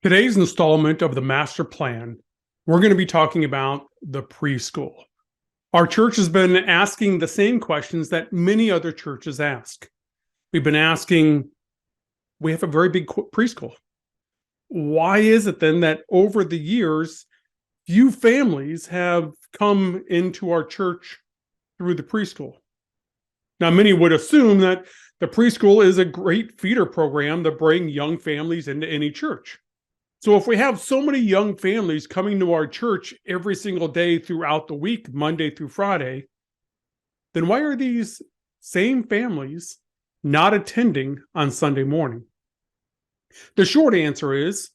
Today's installment of the Master Plan, we're going to be talking about the preschool. Our church has been asking the same questions that many other churches ask. We've been asking, we have a very big preschool. Why is it then that over the years, few families have come into our church through the preschool? Now, many would assume that the preschool is a great feeder program to bring young families into any church. So if we have so many young families coming to our church every single day throughout the week, Monday through Friday, then why are these same families not attending on Sunday morning? The short answer is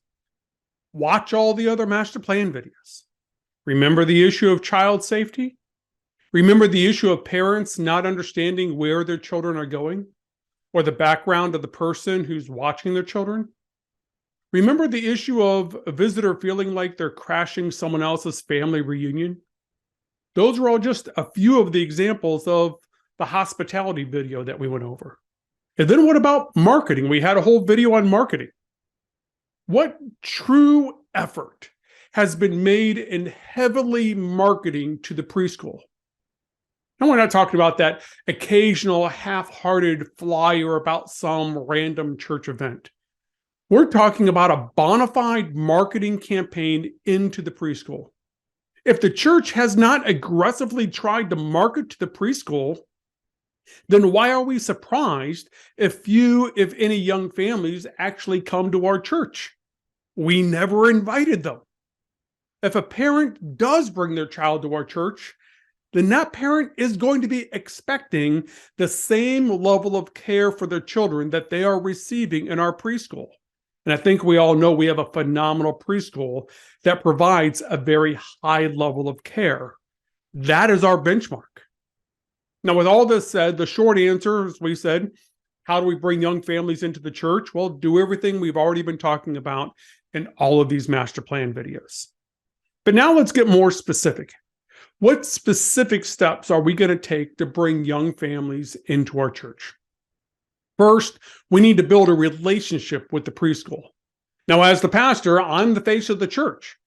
watch all the other master plan videos. Remember the issue of child safety? Remember the issue of parents not understanding where their children are going or the background of the person who's watching their children? Remember the issue of a visitor feeling like they're crashing someone else's family reunion? Those are all just a few of the examples of the hospitality video that we went over. And then what about marketing? We had a whole video on marketing. What true effort has been made in heavily marketing to the preschool? And we're not talking about that occasional half-hearted flyer about some random church event. We're talking about a bona fide marketing campaign into the preschool. If the church has not aggressively tried to market to the preschool, then why are we surprised if few, if any, young families actually come to our church? We never invited them. If a parent does bring their child to our church, then that parent is going to be expecting the same level of care for their children that they are receiving in our preschool. And I think we all know we have a phenomenal preschool that provides a very high level of care. That is our benchmark. Now, with all this said, the short answer, as we said, how do we bring young families into the church? Well, do everything we've already been talking about in all of these master plan videos. But now let's get more specific. What specific steps are we going to take to bring young families into our church? First, we need to build a relationship with the preschool. Now, as the pastor, I'm the face of the church.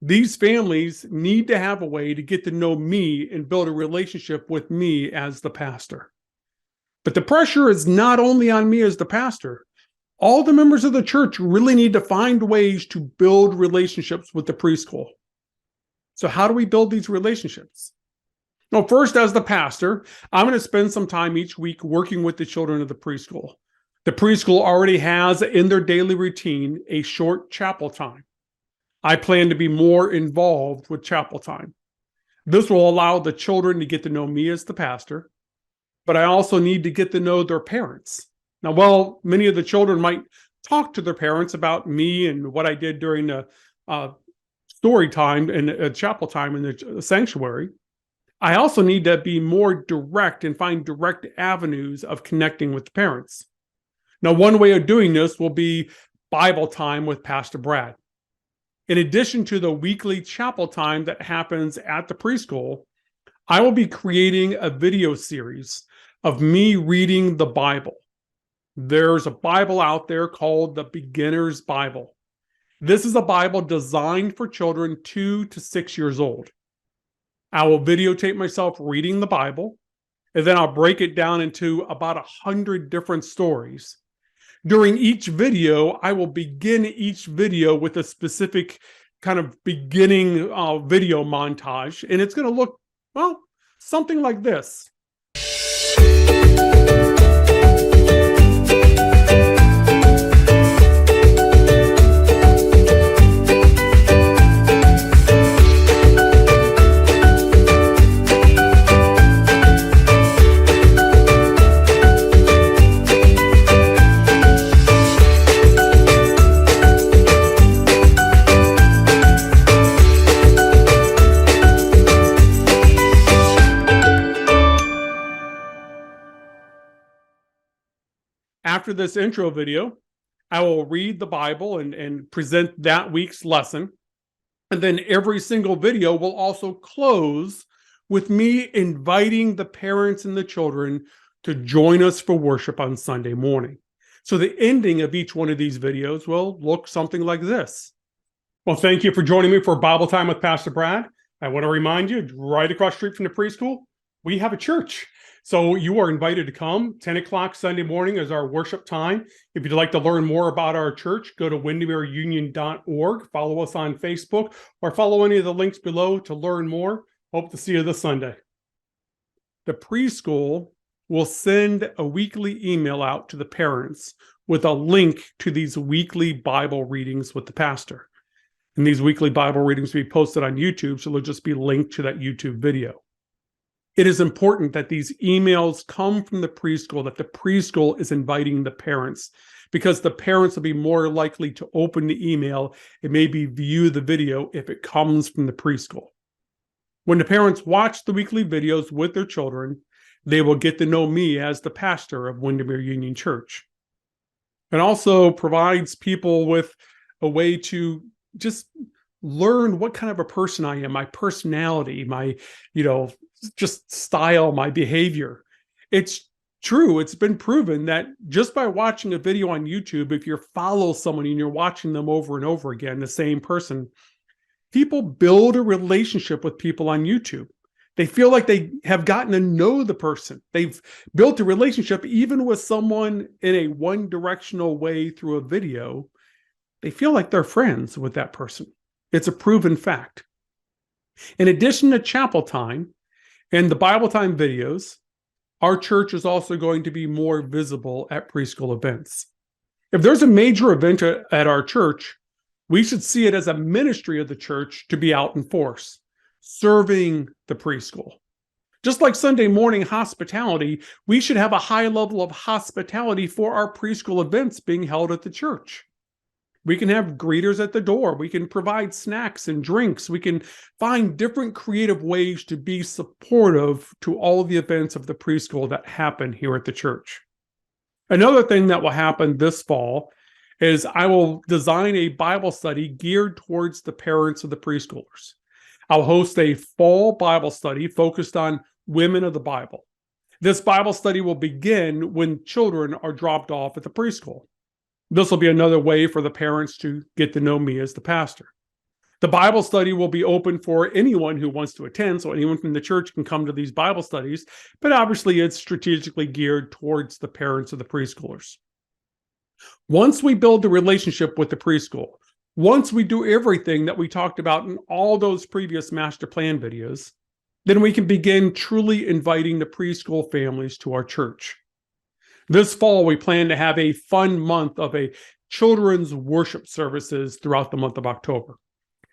These families need to have a way to get to know me and build a relationship with me as the pastor. But the pressure is not only on me as the pastor. All the members of the church really need to find ways to build relationships with the preschool. So how do we build these relationships? Well, first, as the pastor, I'm going to spend some time each week working with the children of the preschool. The preschool already has in their daily routine a short chapel time. I plan to be more involved with chapel time. This will allow the children to get to know me as the pastor, but I also need to get to know their parents. Now, while many of the children might talk to their parents about me and what I did during the story time and chapel time in the sanctuary, I also need to be more direct and find direct avenues of connecting with the parents. Now, one way of doing this will be Bible time with Pastor Brad. In addition to the weekly chapel time that happens at the preschool, I will be creating a video series of me reading the Bible. There's a Bible out there called the Beginner's Bible. This is a Bible designed for children 2 to 6 years old. I will videotape myself reading the Bible, and then I'll break it down into about 100 different stories. During each video, I will begin each video with a specific kind of beginning video montage, and it's going to look, well, something like this. After this intro video, I will read the Bible and present that week's lesson. And then every single video will also close with me inviting the parents and the children to join us for worship on Sunday morning. So the ending of each one of these videos will look something like this. Well, thank you for joining me for Bible Time with Pastor Brad. I want to remind you, right across the street from the preschool, we have a church. So you are invited to come. 10 o'clock Sunday morning is our worship time. If you'd like to learn more about our church, go to windermereunion.org, follow us on Facebook, or follow any of the links below to learn more. Hope to see you this Sunday. The preschool will send a weekly email out to the parents with a link to these weekly Bible readings with the pastor. And these weekly Bible readings will be posted on YouTube, so they'll just be linked to that YouTube video. It is important that these emails come from the preschool, that the preschool is inviting the parents, because the parents will be more likely to open the email and maybe view the video if it comes from the preschool. When the parents watch the weekly videos with their children, they will get to know me as the pastor of Windermere Union Church. It also provides people with a way to just learn what kind of a person I am, my personality, my, just style, my behavior. It's true. It's been proven that just by watching a video on YouTube, if you follow someone and you're watching them over and over again, the same person, people build a relationship with people on YouTube. They feel like they have gotten to know the person. They've built a relationship even with someone in a one-directional way through a video. They feel like they're friends with that person. It's a proven fact. In addition to chapel time and the Bible time videos, our church is also going to be more visible at preschool events. If there's a major event at our church, we should see it as a ministry of the church to be out in force, serving the preschool. Just like Sunday morning hospitality, we should have a high level of hospitality for our preschool events being held at the church. We can have greeters at the door. We can provide snacks and drinks. We can find different creative ways to be supportive to all of the events of the preschool that happen here at the church. Another thing that will happen this fall is I will design a Bible study geared towards the parents of the preschoolers. I'll host a fall Bible study focused on women of the Bible. This Bible study will begin when children are dropped off at the preschool. This will be another way for the parents to get to know me as the pastor. The Bible study will be open for anyone who wants to attend, so anyone from the church can come to these Bible studies, but obviously it's strategically geared towards the parents of the preschoolers. Once we build the relationship with the preschool, once we do everything that we talked about in all those previous master plan videos, then we can begin truly inviting the preschool families to our church. This fall, we plan to have a fun month of a children's worship services throughout the month of October.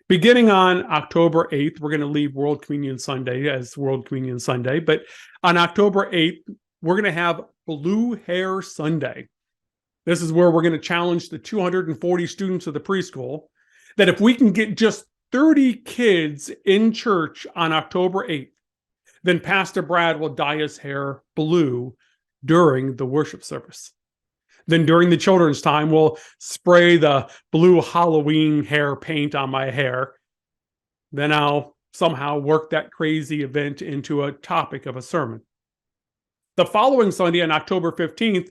Beginning on October 8th, we're going to leave World Communion Sunday as World Communion Sunday, but on October 8th, we're going to have Blue Hair Sunday. This is where we're going to challenge the 240 students of the preschool that if we can get just 30 kids in church on October 8th, then Pastor Brad will dye his hair blue during the worship service. Then during the children's time, we'll spray the blue Halloween hair paint on my hair. Then I'll somehow work that crazy event into a topic of a sermon. The following Sunday on October 15th,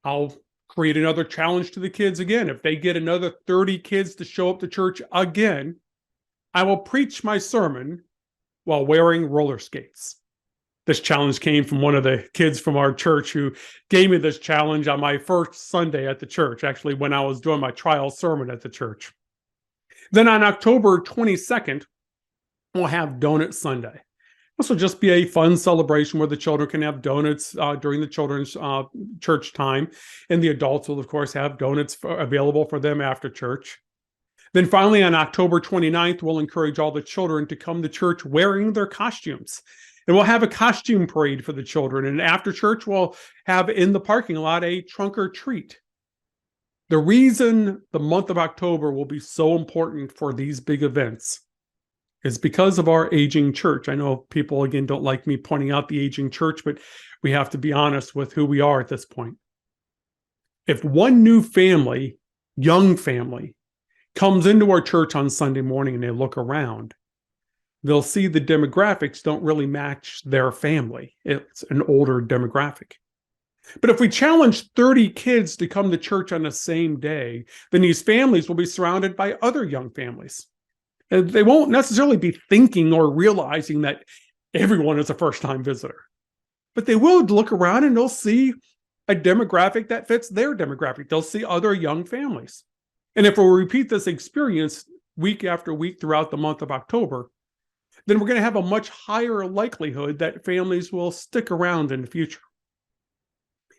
I'll create another challenge to the kids again. If they get another 30 kids to show up to church again, I will preach my sermon while wearing roller skates. This challenge came from one of the kids from our church who gave me this challenge on my first Sunday at the church, actually when I was doing my trial sermon at the church. Then on October 22nd, we'll have Donut Sunday. This will just be a fun celebration where the children can have donuts during the children's church time, and the adults will, of course, have donuts available for them after church. Then finally, on October 29th, we'll encourage all the children to come to church wearing their costumes. And we'll have a costume parade for the children. And after church, we'll have in the parking lot a trunk or treat. The reason the month of October will be so important for these big events is because of our aging church. I know people, again, don't like me pointing out the aging church, but we have to be honest with who we are at this point. If one new family, young family, comes into our church on Sunday morning and they look around, they'll see the demographics don't really match their family. It's an older demographic. But if we challenge 30 kids to come to church on the same day, then these families will be surrounded by other young families. And they won't necessarily be thinking or realizing that everyone is a first-time visitor. But they will look around and they'll see a demographic that fits their demographic. They'll see other young families. And if we repeat this experience week after week throughout the month of October, then we're going to have a much higher likelihood that families will stick around in the future.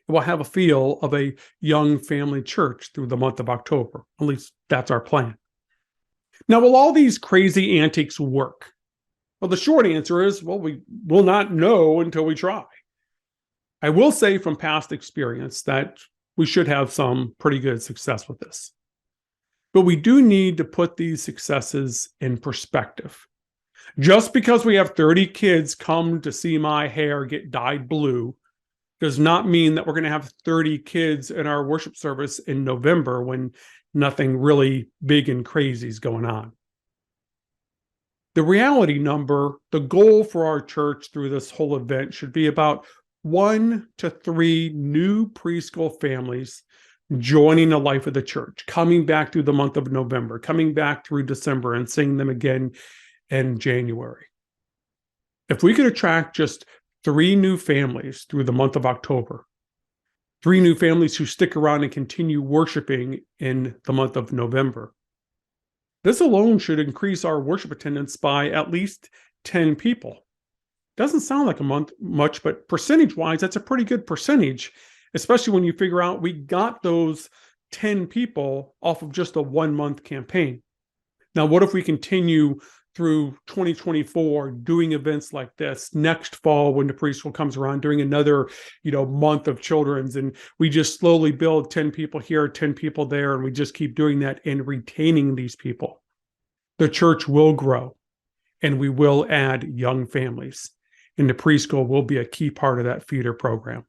We'll have a feel of a young family church through the month of October. At least that's our plan. Now, will all these crazy antics work? Well, the short answer is, well, we will not know until we try. I will say from past experience that we should have some pretty good success with this. But we do need to put these successes in perspective. Just because we have 30 kids come to see my hair get dyed blue does not mean that we're going to have 30 kids in our worship service in November when nothing really big and crazy is going on. The reality number, the goal for our church through this whole event should be about 1 to 3 new preschool families joining the life of the church, coming back through the month of November, coming back through December, and seeing them again in January. If we could attract just 3 new families through the month of October, 3 new families who stick around and continue worshiping in the month of November, this alone should increase our worship attendance by at least 10 people. Doesn't sound like a month much, but percentage-wise, that's a pretty good percentage, especially when you figure out we got those 10 people off of just a 1-month campaign. Now, what if we continue through 2024 doing events like this next fall when the preschool comes around, doing another month of children's, and we just slowly build 10 people here, 10 people there, and we just keep doing that and retaining these people? The church will grow and we will add young families, and the preschool will be a key part of that feeder program.